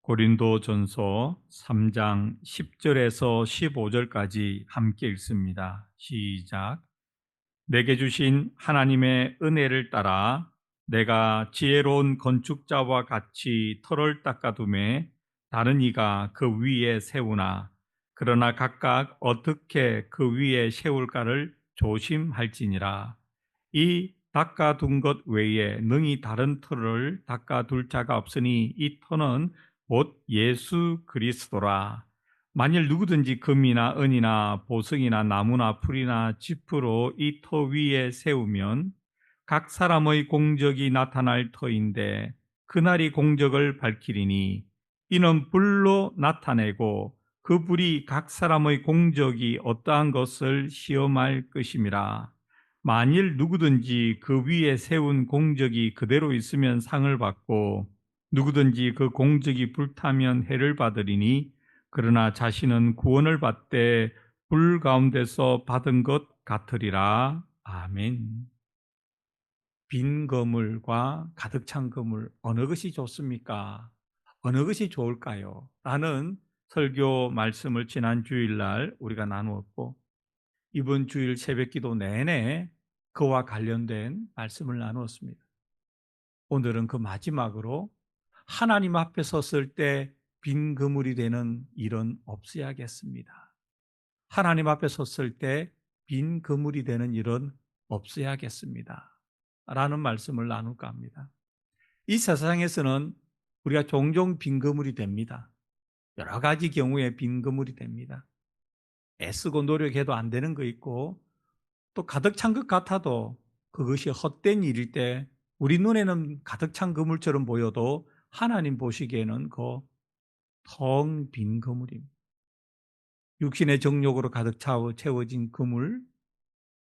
고린도전서 3장 10절에서 15절까지 함께 읽습니다. 시작. 내게 주신 하나님의 은혜를 따라 내가 지혜로운 건축자와 같이 터를 닦아둠에 다른 이가 그 위에 세우나 그러나 각각 어떻게 그 위에 세울까를 조심할지니라. 이 닦아둔 것 외에 능히 다른 터를 닦아둘 자가 없으니 이 터는 곧 예수 그리스도라. 만일 누구든지 금이나 은이나 보석이나 나무나 풀이나 짚으로 이 터 위에 세우면 각 사람의 공적이 나타날 터인데 그날이 공적을 밝히리니 이는 불로 나타내고 그 불이 각 사람의 공적이 어떠한 것을 시험할 것임이라. 만일 누구든지 그 위에 세운 공적이 그대로 있으면 상을 받고 누구든지 그 공적이 불타면 해를 받으리니 그러나 자신은 구원을 받되 불 가운데서 받은 것 같으리라. 아멘. 빈 거물과 가득 찬 거물 어느 것이 좋습니까? 어느 것이 좋을까요? 라는 설교 말씀을 지난 주일날 우리가 나누었고 이번 주일 새벽기도 내내 그와 관련된 말씀을 나누었습니다. 오늘은 그 마지막으로 하나님 앞에 섰을 때 빈 그물이 되는 일은 없어야겠습니다. 하나님 앞에 섰을 때 빈 그물이 되는 일은 없어야겠습니다. 라는 말씀을 나눌까 합니다. 이 세상에서는 우리가 종종 빈 그물이 됩니다. 여러 가지 경우에 빈 그물이 됩니다. 애쓰고 노력해도 안 되는 거 있고 또 가득 찬 것 같아도 그것이 헛된 일일 때 우리 눈에는 가득 찬 그물처럼 보여도 하나님 보시기에는 그 텅 빈 그물입니다. 육신의 정욕으로 가득 채워진 그물,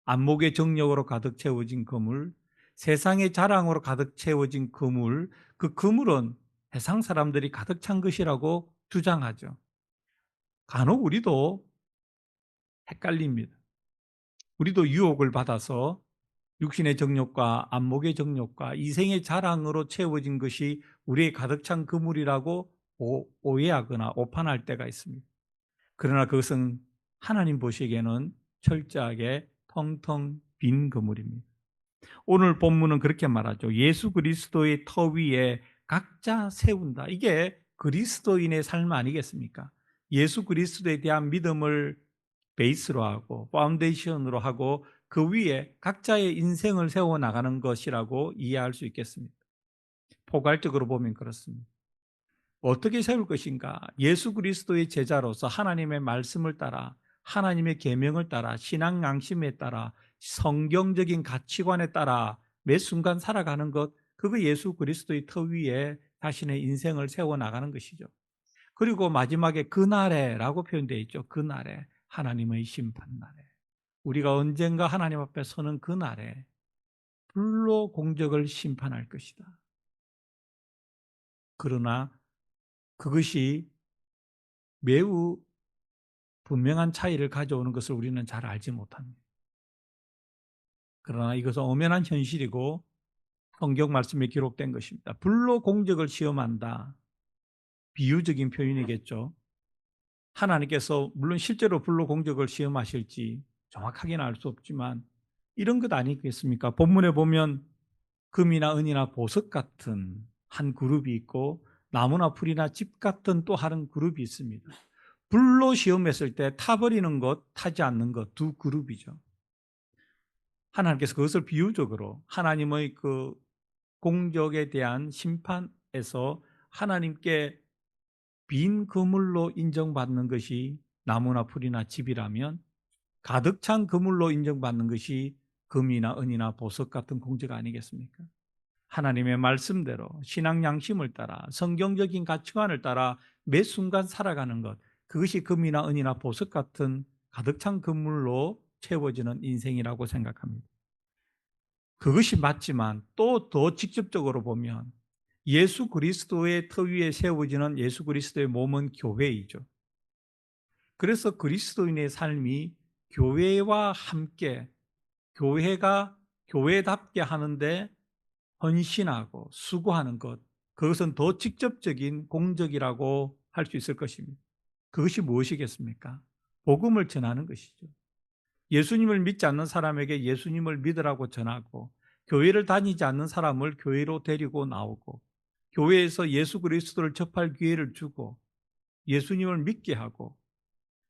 안목의 정욕으로 가득 채워진 그물, 세상의 자랑으로 가득 채워진 그물, 그 그물은 세상 사람들이 가득 찬 것이라고 주장하죠. 간혹 우리도 헷갈립니다. 우리도 유혹을 받아서 육신의 정욕과 안목의 정욕과 이생의 자랑으로 채워진 것이 우리의 가득 찬 그물이라고 오해하거나 오판할 때가 있습니다. 그러나 그것은 하나님 보시기에는 철저하게 텅텅 빈 그물입니다. 오늘 본문은 그렇게 말하죠. 예수 그리스도의 터 위에 각자 세운다. 이게 그리스도인의 삶 아니겠습니까? 예수 그리스도에 대한 믿음을 베이스로 하고 파운데이션으로 하고 그 위에 각자의 인생을 세워 나가는 것이라고 이해할 수 있겠습니다. 포괄적으로 보면 그렇습니다. 어떻게 세울 것인가? 예수 그리스도의 제자로서 하나님의 말씀을 따라 하나님의 계명을 따라 신앙 양심에 따라 성경적인 가치관에 따라 매 순간 살아가는 것, 그거 예수 그리스도의 터 위에 자신의 인생을 세워 나가는 것이죠. 그리고 마지막에 그날에라고 표현되어 있죠. 그날에 하나님의 심판날에 우리가 언젠가 하나님 앞에 서는 그날에 불로 공적을 심판할 것이다. 그러나 그것이 매우 분명한 차이를 가져오는 것을 우리는 잘 알지 못합니다. 그러나 이것은 엄연한 현실이고 성경 말씀에 기록된 것입니다. 불로 공적을 시험한다. 비유적인 표현이겠죠. 하나님께서 물론 실제로 불로 공적을 시험하실지 정확하게는 알 수 없지만 이런 것 아니겠습니까? 본문에 보면 금이나 은이나 보석 같은 한 그룹이 있고 나무나 풀이나 집 같은 또 다른 그룹이 있습니다. 불로 시험했을 때 타버리는 것, 타지 않는 것 두 그룹이죠. 하나님께서 그것을 비유적으로 하나님의 그 공적에 대한 심판에서 하나님께 빈 그물로 인정받는 것이 나무나 풀이나 집이라면 가득 찬 그물로 인정받는 것이 금이나 은이나 보석 같은 공적 아니겠습니까? 하나님의 말씀대로 신앙 양심을 따라 성경적인 가치관을 따라 매 순간 살아가는 것, 그것이 금이나 은이나 보석 같은 가득 찬 그물로 채워지는 인생이라고 생각합니다. 그것이 맞지만 또 더 직접적으로 보면 예수 그리스도의 터 위에 세워지는 예수 그리스도의 몸은 교회이죠. 그래서 그리스도인의 삶이 교회와 함께 교회가 교회답게 하는데 헌신하고 수고하는 것, 그것은 더 직접적인 공적이라고 할 수 있을 것입니다. 그것이 무엇이겠습니까? 복음을 전하는 것이죠. 예수님을 믿지 않는 사람에게 예수님을 믿으라고 전하고, 교회를 다니지 않는 사람을 교회로 데리고 나오고, 교회에서 예수 그리스도를 접할 기회를 주고 예수님을 믿게 하고,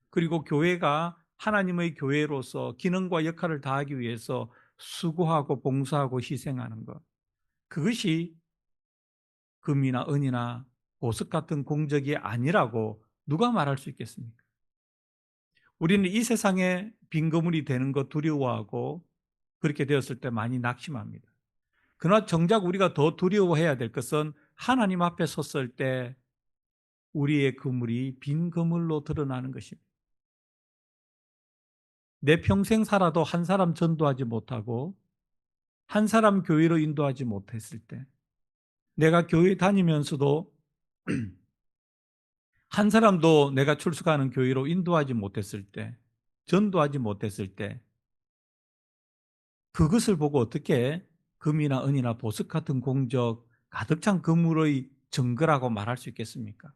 그리고 교회가 하나님의 교회로서 기능과 역할을 다하기 위해서 수고하고 봉사하고 희생하는 것, 그것이 금이나 은이나 보석 같은 공적이 아니라고 누가 말할 수 있겠습니까? 우리는 이 세상에 빈 거물이 되는 것 두려워하고 그렇게 되었을 때 많이 낙심합니다. 그러나 정작 우리가 더 두려워해야 될 것은 하나님 앞에 섰을 때 우리의 그물이 빈 그물로 드러나는 것입니다. 내 평생 살아도 한 사람 전도하지 못하고 한 사람 교회로 인도하지 못했을 때, 내가 교회 다니면서도 한 사람도 내가 출석하는 교회로 인도하지 못했을 때, 전도하지 못했을 때, 그것을 보고 어떻게 금이나 은이나 보석 같은 공적, 가득 찬 그물의 증거라고 말할 수 있겠습니까?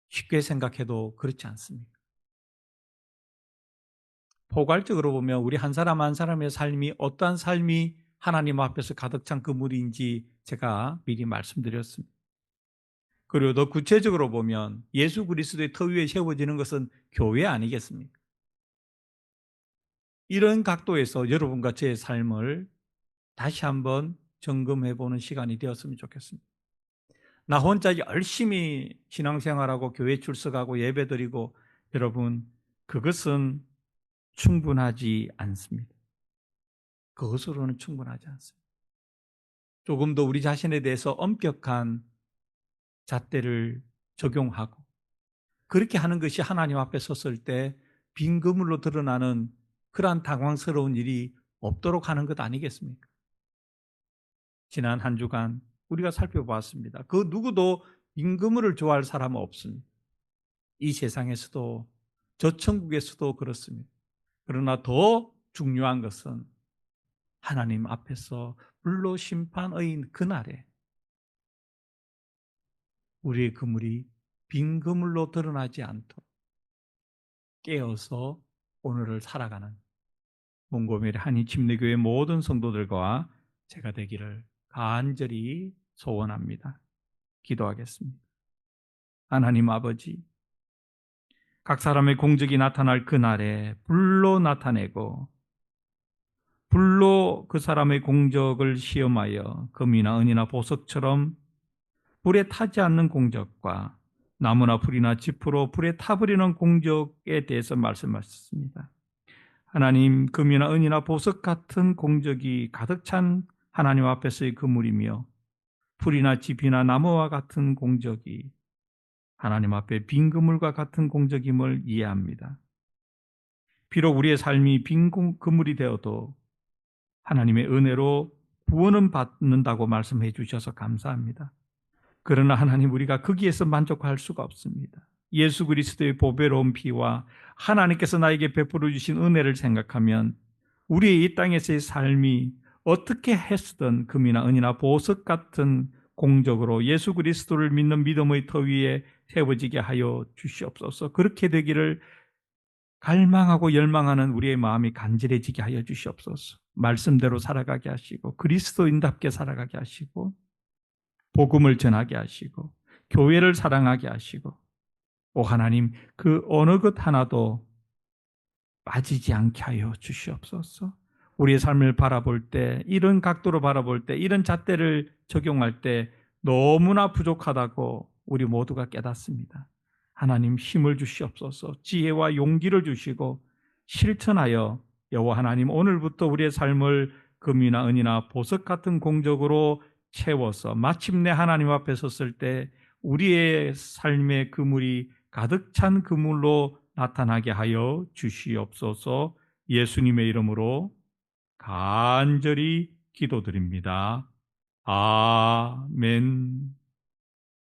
쉽게 생각해도 그렇지 않습니다. 포괄적으로 보면 우리 한 사람 한 사람의 삶이 어떠한 삶이 하나님 앞에서 가득 찬 그물인지 제가 미리 말씀드렸습니다. 그리고 더 구체적으로 보면 예수 그리스도의 터 위에 세워지는 것은 교회 아니겠습니까? 이런 각도에서 여러분과 제 삶을 다시 한번 점검해 보는 시간이 되었으면 좋겠습니다. 나 혼자 열심히 신앙생활하고 교회 출석하고 예배드리고, 여러분, 그것은 충분하지 않습니다. 그것으로는 충분하지 않습니다. 조금 더 우리 자신에 대해서 엄격한 잣대를 적용하고, 그렇게 하는 것이 하나님 앞에 섰을 때 빈 그물로 드러나는 그러한 당황스러운 일이 없도록 하는 것 아니겠습니까? 지난 한 주간 우리가 살펴보았습니다. 그 누구도 빈 그물을 좋아할 사람은 없습니다. 이 세상에서도 저 천국에서도 그렇습니다. 그러나 더 중요한 것은 하나님 앞에서 불로 심판의 그날에 우리의 그물이 빈 그물로 드러나지 않도록 깨어서 오늘을 살아가는 몽고메리 한인 침례교회 모든 성도들과 제가 되기를 간절히 소원합니다. 기도하겠습니다. 하나님 아버지, 각 사람의 공적이 나타날 그날에 불로 나타내고 불로 그 사람의 공적을 시험하여 금이나 은이나 보석처럼 불에 타지 않는 공적과 나무나 풀이나 지푸로 불에 타버리는 공적에 대해서 말씀하셨습니다. 하나님, 금이나 은이나 보석 같은 공적이 가득 찬 하나님 앞에서의 그물이며, 풀이나 짚이나 나무와 같은 공적이 하나님 앞에 빈 그물과 같은 공적임을 이해합니다. 비록 우리의 삶이 빈 그물이 되어도 하나님의 은혜로 구원은 받는다고 말씀해 주셔서 감사합니다. 그러나 하나님, 우리가 거기에서 만족할 수가 없습니다. 예수 그리스도의 보배로운 피와 하나님께서 나에게 베풀어 주신 은혜를 생각하면 우리의 이 땅에서의 삶이 어떻게 했든 금이나 은이나 보석 같은 공적으로 예수 그리스도를 믿는 믿음의 터 위에 세워지게 하여 주시옵소서. 그렇게 되기를 갈망하고 열망하는 우리의 마음이 간절해지게 하여 주시옵소서. 말씀대로 살아가게 하시고 그리스도인답게 살아가게 하시고 복음을 전하게 하시고 교회를 사랑하게 하시고, 오 하나님, 그 어느 것 하나도 빠지지 않게 하여 주시옵소서. 우리의 삶을 바라볼 때, 이런 각도로 바라볼 때, 이런 잣대를 적용할 때 너무나 부족하다고 우리 모두가 깨닫습니다. 하나님, 힘을 주시옵소서. 지혜와 용기를 주시고 실천하여 여호와 하나님, 오늘부터 우리의 삶을 금이나 은이나 보석 같은 공적으로 채워서 마침내 하나님 앞에 섰을 때 우리의 삶의 그물이 가득 찬 그물로 나타나게 하여 주시옵소서. 예수님의 이름으로 간절히 기도드립니다. 아멘.